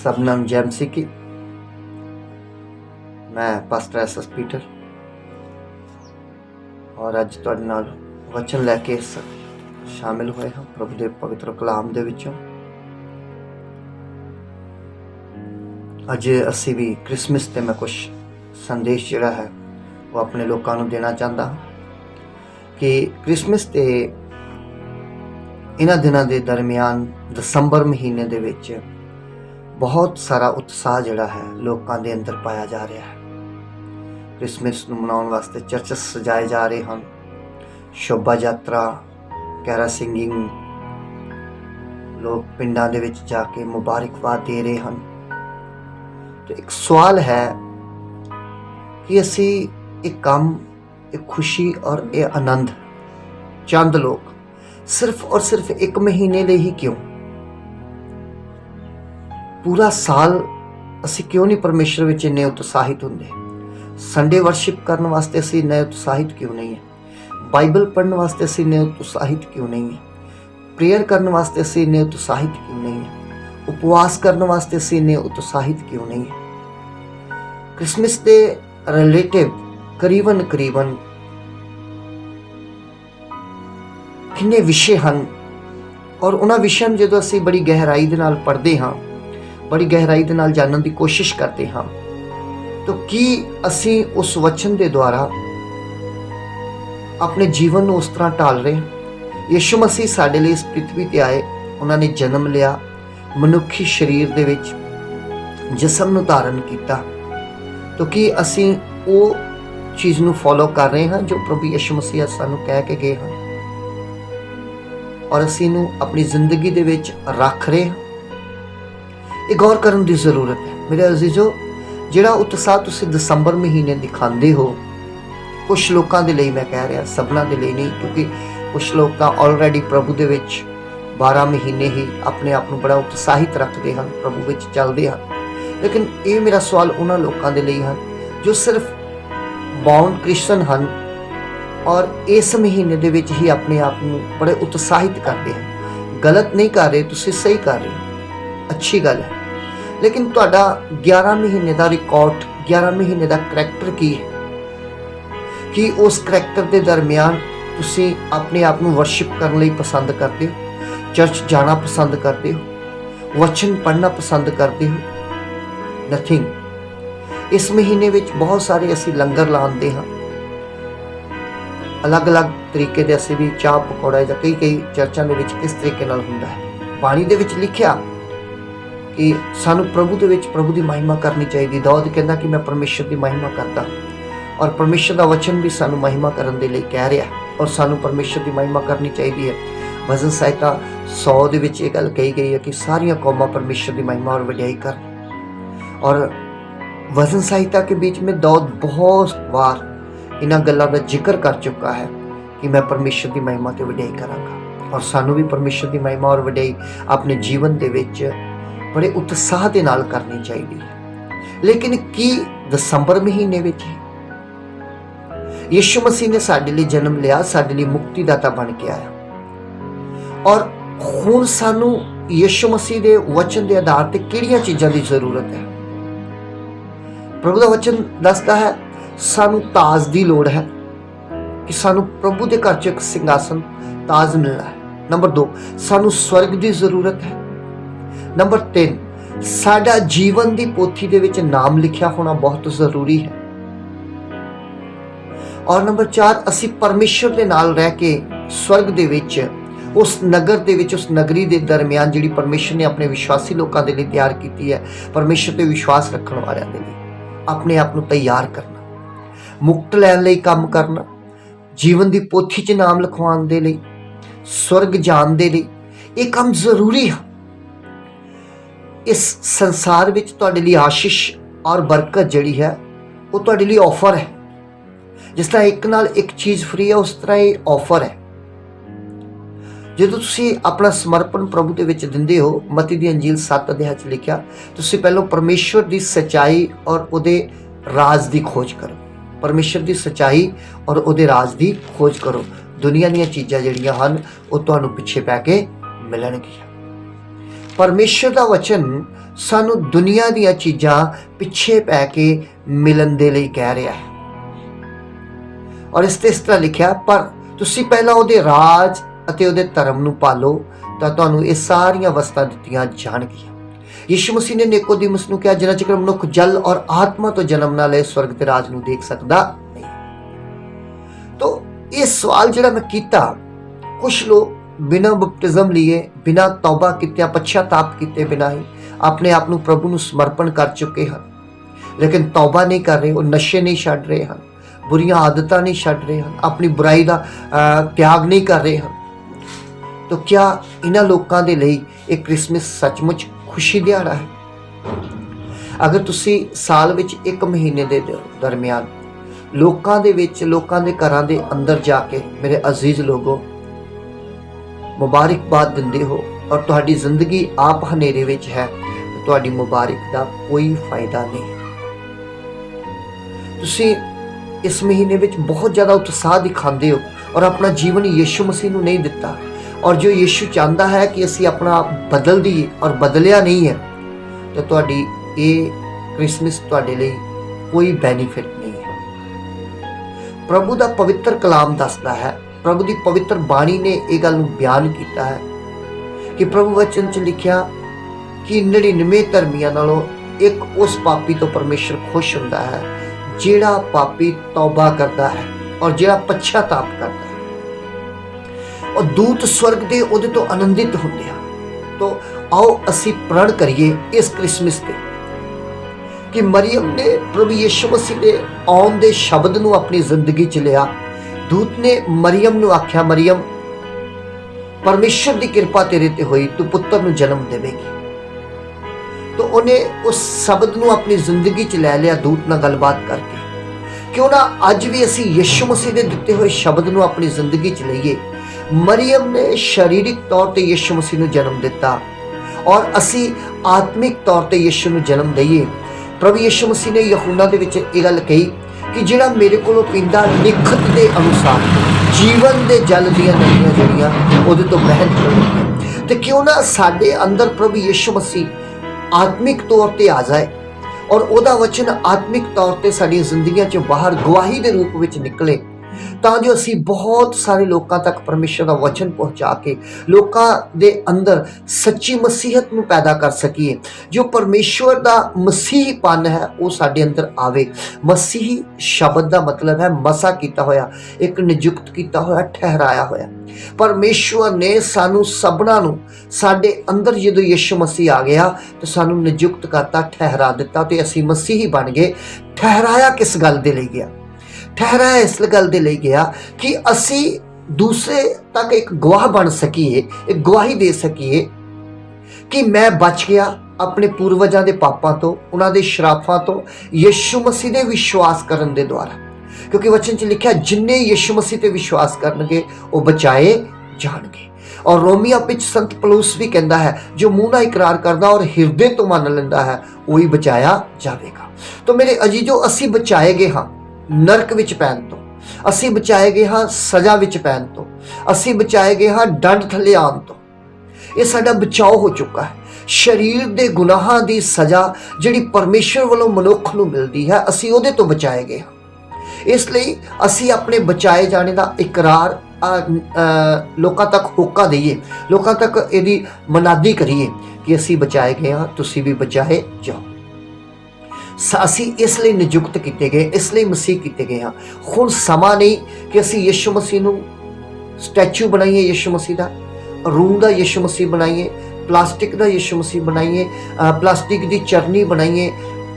सबनम जैमसी की। मैं pastor S Peter और अज तुहाडे नाल वचन लैके शामिल होए हाँ प्रभु के पवित्र कलाम दे विचों। अज असी भी क्रिसमस ते मैं कुछ संदेश जिहड़ा है वो अपने लोगों को देना चाहता हाँ कि क्रिसमस ते इन्हां दिनां दे दरमियान दसंबर महीने दे विच बहुत सारा उत्साह जिहड़ा है लोगों के अंदर पाया जा रहा है। क्रिसमस नूं मनाउण वास्ते चर्चस सजाए जा रहे हैं, शोभा यात्रा, कैरा सिंगिंग, लोग पिंडां दे विच जाके मुबारकबाद दे रहे हैं। तो एक सवाल है कि असी एक काम, एक खुशी और एक आनंद चंद लोग सिर्फ और सिर्फ एक महीने लिए ही क्यों, पूरा साल असी क्यों नहीं परमेश्वर विच इन्ने उत्साहित होंदे? संडे वर्शिप करने वास्ते असी इन्ने उत्साहित क्यों नहीं है? बाइबल पढ़ने वास्ते असी इन्ने उत्साहित क्यों नहीं है? प्रेयर करने वास्ते असी इन्ने उत्साहित क्यों नहीं है? उपवास करने वास्ते असी इन्ने उत्साहित क्यों नहीं है? क्रिसमस के रिलेटिव करीबन किन्ने विषय हैं और उन्होंने विषयों में जो असी बड़ी गहराई दे नाल पढ़ते हाँ, बड़ी गहराई दे नाल जानने की कोशिश करते हाँ, तो की असी उस वचन के द्वारा अपने जीवन को उस तरह ढाल रहे हैं? यीशु मसीह साडे लिए इस पृथ्वी ते आए, उन्होंने जन्म लिया, मनुखी शरीर दे विच जिसम नूं धारण किया, तो कि असी वो चीज़ नूं फॉलो कर रहे हैं जो प्रभु यीशु मसीह सानूं कह के गए हैं और असी इनू अपनी जिंदगी दे विच रख रहे हैं? एक गौर करने की जरूरत है मेरे अजीजो। जिहड़ा उत्साह तुसीं दसंबर महीने दिखाते हो, कुछ लोगों के लिए मैं कह रहा, सबना के लिए नहीं, क्योंकि कुछ लोग ऑलरेडी प्रभु दे विच 12 महीने ही अपने आप को बड़ा उत्साहित रखते हैं, प्रभु विच चलते हैं। लेकिन ये मेरा सवाल उन्होंने लोगों के लिए है जो सिर्फ बाउंड क्रिश्चन हैं और इस महीने दे विच ही अपने आप को बड़े उत्साहित करते हैं। गलत नहीं कर रहे, तुसीं सही कर रहे हो, अच्छी गल है। लेकिन तुहाडा 11 महीने का रिकॉर्ड, 11 महीने का करैक्टर की है कि उस करैक्टर के दरमियान तुसीं अपने आप को वर्शिप करने लई पसंद करते हो, चर्च जाना पसंद करते हो, वचन पढ़ना पसंद करते हो? नथिंग। इस महीने विच बहुत सारे असीं लंगर लाते हैं, अलग अलग तरीके दे असीं भी चाह पकौड़ा जां कई चर्चां दे विच इस तरीके नाल हुंदा है। बाणी दे विच लिखिया कि सानू प्रभु दे विच प्रभु की महिमा करनी चाहिए। दाऊद कहता कि मैं परमेश्वर की महिमा करता, और परमेश्वर का वचन भी सानू महिमा करने के लिए कह रहा है और सानू परमेश्वर की महिमा करनी चाहिए है। भजन संहिता 100 दे विच ये गल कही गई है कि सारियां कौमां परमेश्वर की महिमा और वडियाई कर। और भजन संहिता के बीच में दाऊद बहुत बार इन्हां गल्लां दा जिक्र कर चुका है कि मैं परमेश्वर की महिमा ते वडियाई करांगा, और सानू भी परमेश्वर की महिमा और वडियाई अपने जीवन दे विच बड़े उत्साह के नाल करनी चाहिए है। लेकिन की दसंबर महीने विच यीशु मसीह ने साडे लिए जन्म लिया, साडे लिए मुक्तिदाता बन के आया, और हुण सानू यीशु मसीह के वचन के आधार पर किहड़ियां चीज़ां की जरूरत है? प्रभु का वचन दसदा है सानू ताज की लोड़ है कि सानू प्रभु के घर च एक सिंघासन ताज मिलना है। नंबर 2, सानू स्वर्ग की जरूरत है। नंबर 3, साडा जीवन की पोथी दे विच नाम लिखिया होना बहुत जरूरी है। और नंबर 4, असी परमेश्वर के नाल रह के स्वर्ग दे विच उस नगर दे विच, उस नगरी के दरमियान जिहड़ी परमेश्वर ने अपने विश्वासी लोगों के लिए तैयार की है, परमेश्वर पे विश्वास रखने वालों के लिए अपने आप को तैयार करना, मुक्त लैण लई काम करना, जीवन की पोथी च नाम लिखवाउण दे लई, स्वर्ग जाण दे लई, ये काम जरूरी है। इस संसार विच तुहाडे लिए आशीष और बरकत जिहड़ी है वो तुहाडे लिए ऑफर है। जिस तरह एक नाल एक चीज़ फ्री है, उस तरह ये ऑफर है। जो तुसीं अपना समर्पण प्रभु दे विच दिंदे हो, मत्ती दी अंजील 7 अध्याय च लिखिया, तुसीं पहलों परमेश्वर की सच्चाई और उहदे राज की खोज करो। परमेश्वर की सच्चाई और उहदे राज की खोज करो, दुनिया दी चीज़ां जिहड़ियां हन वो तुहानूं पिछे पै के मिलणगियां। परमेश्वर का वचन सानू दुनिया दीयां चीज़ां पिछे पै के मिलन दे लई कह रहा है। और इस तरह लिखा, पर तुसी पहला उहदे राज अते उहदे धर्म नू पालो तां तुहानू ये सारियां वस्तां दित्तियां जाणगियां। यीशु मसीह ने निकोदेमुस नू कहा, जिन्ना चिकर मनुख जल और आत्मा तो जन्म ना ले स्वर्ग दे राज नू देख सकदा नहीं। तो ये सवाल जिहड़ा मैं कीता, कुछ लोग बिना बपतिज्म लिए, बिना तौबा कित्या, पश्चाताप किते बिना ही अपने आप नू प्रभु नू समर्पण कर चुके हैं, लेकिन तौबा नहीं कर रहे, वो नशे नहीं छड्ड रहे हैं, बुरियां आदतां नहीं छड्ड रहे हैं, अपनी बुराई का त्याग नहीं कर रहे हैं। तो क्या इन्हां लोकां दे लई एक क्रिसमस सचमुच खुशी दिहाड़ा है? अगर तुसी साल विच एक महीने दे दरमियान लोकां दे विच, लोकां दे घरां दे अंदर जाके मेरे अजीज लोगों मुबारकबाद दिंदे हो और तुहाडी जिंदगी आप हनेरे विच है, तो तुहाडी मुबारक दा कोई फायदा नहीं। तुसी इस महीने विच बहुत ज़्यादा उत्साह दिखाते हो और अपना जीवन यीशु मसीह नू नहीं दिता, और जो यीशु चाहता है कि असी अपना बदल दिए और बदलिया नहीं है, तो तुहाडी ये क्रिसमस तुहाडे लई कोई बेनीफिट नहीं है। प्रभु का पवित्र कलाम दसदा है, प्रभु की पवित्र बाणी ने यह गल बयान किया है कि प्रभु वचन च लिखिया कि 99 धर्मियों नालों एक उस पापी तो परमेश्वर खुश हुंदा है जिहड़ा पापी तौबा करता है और जिहड़ा पश्चाताप करता है, और दूत स्वर्ग दे उहदे तो आनंदित होंदे हैं। तो आओ असी प्रण करिए इस क्रिसमस ते कि मरियम ने प्रभु यीशु मसीह के आउण दे शब्द नू अपनी जिंदगी च लिया। दूत ने मरियम नू आख्या, मरियम परमेश्वर की कृपा तेरे ते होई, तू पुत्र नू जन्म देवेगी। तो उन्हें उस शब्द नू अपनी जिंदगी च लै लिया दूत नाल गलबात करके। क्यों ना अज भी असी यीशु मसीह के दिते हुए शब्द नू अपनी जिंदगी च लईए। मरियम ने शारीरिक तौर पर यीशु मसीह नू जन्म दिता और असी आत्मिक तौर पर यीशु नू जन्म दईए। प्रभु यीशु मसीह ने यूहन्ना दे विच इह गल कही कि जिहड़ा मेरे कोलों पींदा लिखत के अनुसार जीवन के जल दीयां नदियां जिहड़ियां उहदे तो बह निकलणगीआं। ते क्यों ना साडे अंदर प्रभु यीशु मसीह आत्मिक तौर पर आ जाए और उहदा वचन आत्मिक तौर पर साडी जिंदगियां च बाहर गवाही के रूप में निकले, तां जो असी बहुत सारे लोगों तक परमेश्वर का वचन पहुँचा के लोगों के अंदर सच्ची मसीहत नू पैदा कर सकीए। जो परमेश्वर का मसीहीपन है वो साडे अंदर आवे। मसीही शब्द का मतलब है मसा किया होया, एक नियुक्त किया होया, ठहराया होया। परमेश्वर ने सानू सबना नू साडे अंदर जो यीशु मसीह आ गया तो सानू नियुक्त करता, ठहरा दिता, तो असी मसीही बन गए। ठहराया किस गल दे लई गया? ठहराया इस गल दे लई गया कि असी दूसरे तक एक गवाह बन सकीए, एक गवाही दे सकीए कि मैं बच गया अपने पूर्वजां दे पापां तो, उन्हां दे श्राफां तो, यीशु मसीह दे विश्वास करन दे द्वारा। क्योंकि वचन च लिखा, जिन्ने यीशु मसीह ते विश्वास करनगे वो बचाए जाणगे। और रोमिया विच संत पौलुस भी कहता है, जो मुंह नाल इकरार करदा और हिरदे तो मान लैंदा है वही बचाया जावेगा। तो मेरे अजीजो, असी बचाए गए हाँ नरक विच पैन तो, असी बचाए गए हाँ सजा विच पैन तो, असी बचाए गए हाँ डंड थले आन तो। ये साडा बचाव हो चुका है। शरीर दे गुनाहां दी सजा जिहड़ी परमेश्वर वालों मनुख नूं मिलदी है, असी उहदे तो बचाए गए हाँ। इसलिए असी अपने बचाए जाने का इकरार लोकां तक होका दईए, लोकां तक इहदी मनादी करिए कि असी बचाए गए हाँ, तुसी भी बचाए जाओ। असी इसलिए नियुक्त किए गए, इसलिए मसीह किए गए हाँ। हुण समा नहीं कि असी यीशु मसीह नूं स्टैचू बनाइए, यीशु मसीह का रूम का यीशु मसीह बनाइए, प्लास्टिक का यीशु मसीह बनाइए, प्लास्टिक की चरनी बनाइए,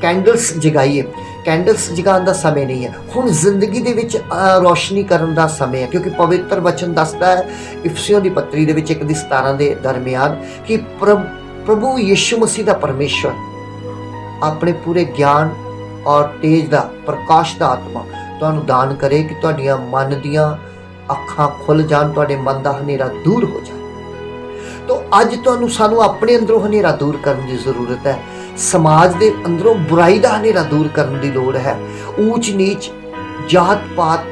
कैंडल्स जगाइए। कैंडल्स जगाने का समय नहीं है। हुण जिंदगी दे विच रोशनी करने का समय है, क्योंकि पवित्र वचन दसदा है इफसियों की पत्री दे विच 1:17 के दरमियान कि प्रभु यीशु मसीह का परमेश्वर अपने पूरे ज्ञान और तेज का प्रकाश का आत्मा तुहानूं दान करे कि तुहाडियां मन दियां अखां खुल जान, तुहाडे मन का हनेरा दूर हो जाए। तो अज तुहानूं सानू अपने अंदरों हनेरा दूर करने की जरूरत है। समाज के अंदरों बुराई का हनेरा दूर करने की लोड़ है। ऊच नीच, जात पात,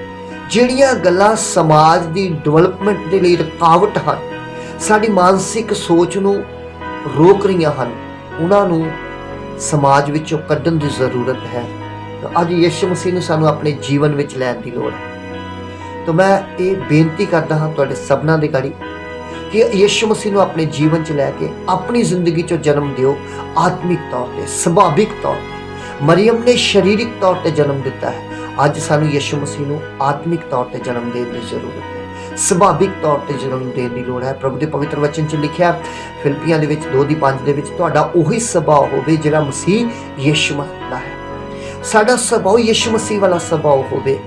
जिहड़ियां गल्लां समाज की डिवेलपमेंट के लिए रुकावट हैं, साडी मानसिक सोच नूं ਰੋਕ ਰਹੀਆਂ ਹਨ ਉਹਨਾਂ ਨੂੰ ਸਮਾਜ ਵਿੱਚੋਂ ਕੱਢਣ ਦੀ ਜ਼ਰੂਰਤ ਹੈ। ਤਾਂ ਅੱਜ ਯਿਸੂ ਮਸੀਹ ਨੂੰ ਸਾਨੂੰ ਆਪਣੇ ਜੀਵਨ ਵਿੱਚ ਲੈਣ ਦੀ ਲੋੜ ਹੈ। ਤਾਂ ਮੈਂ ਇਹ ਬੇਨਤੀ ਕਰਦਾ ਹਾਂ ਤੁਹਾਡੇ ਸਭਨਾਂ ਦੇ ਗਾੜੀ ਕਿ ਯਿਸੂ ਮਸੀਹ ਨੂੰ ਆਪਣੇ ਜੀਵਨ 'ਚ ਲੈ ਕੇ ਆਪਣੀ ਜ਼ਿੰਦਗੀ 'ਚੋਂ ਜਨਮ ਦਿਓ। ਆਤਮਿਕ ਤੌਰ ਤੇ, ਸੁਭਾਵਿਕ ਤੌਰ ਤੇ ਮਰੀਮ ਨੇ ਸਰੀਰਕ ਤੌਰ ਤੇ ਜਨਮ ਦਿੱਤਾ ਹੈ, ਅੱਜ ਸਾਨੂੰ ਯਿਸੂ ਮਸੀਹ ਨੂੰ ਆਤਮਿਕ ਤੌਰ ਤੇ ਜਨਮ ਦੇਣ ਦੀ ਜ਼ਰੂਰਤ ਹੈ, ਸੁਭਾਵਿਕ ਤੌਰ ਤੇ ਜਨਮ ਦੇਣ ਦੀ ਲੋੜ ਹੈ। ਪ੍ਰਭੂ ਦੇ ਪਵਿੱਤਰ ਵਚਨ 'ਚ ਲਿਖਿਆ ਫਿਲਿੱਪੀਆਂ ਦੇ ਵਿੱਚ 2:5 ਦੇ ਵਿੱਚ, ਤੁਹਾਡਾ ਉਹੀ ਸੁਭਾਅ ਹੋਵੇ ਜਿਹੜਾ ਮਸੀਹ ਯਿਸੂ ਮਸੀਹ ਦਾ ਹੈ। ਸਾਡਾ ਸੁਭਾਅ ਯਿਸੂ ਮਸੀਹ ਵਾਲਾ ਸੁਭਾਅ ਹੋਵੇ।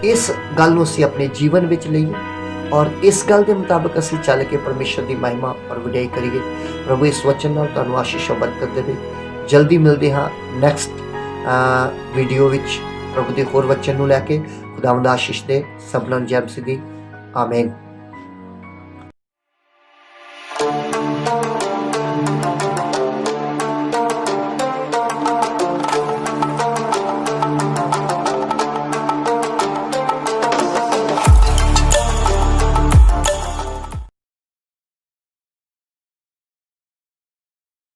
ਇਸ ਗੱਲ ਨੂੰ ਅਸੀਂ ਆਪਣੇ ਜੀਵਨ ਵਿੱਚ ਲਈਏ ਔਰ ਇਸ ਗੱਲ ਦੇ ਮੁਤਾਬਕ ਅਸੀਂ ਚੱਲ ਕੇ ਪਰਮੇਸ਼ਰ ਦੀ ਮਹਿਮਾ ਔਰ ਵਡਿਆਈ ਕਰੀਏ। ਪ੍ਰਭੂ ਇਸ ਵਚਨ ਨਾਲ ਤੁਹਾਨੂੰ ਆਸ਼ੀਸ਼ ਬਰਕਤ ਦੇਵੇ। ਜਲਦੀ ਮਿਲਦੇ ਹਾਂ ਨੈਕਸਟ ਵੀਡੀਓ ਵਿੱਚ ਪ੍ਰਭੂ ਦੇ ਹੋਰ ਵਚਨ ਨੂੰ ਲੈ ਕੇ। ਖੁਦਾਵੰਦ ਆਸ਼ੀਸ਼ ਦੇ ਸਭਨਾਂ ਨੂੰ ਜੈ ਮਸੀਹ ਦੀ। ਆਮੀਨ।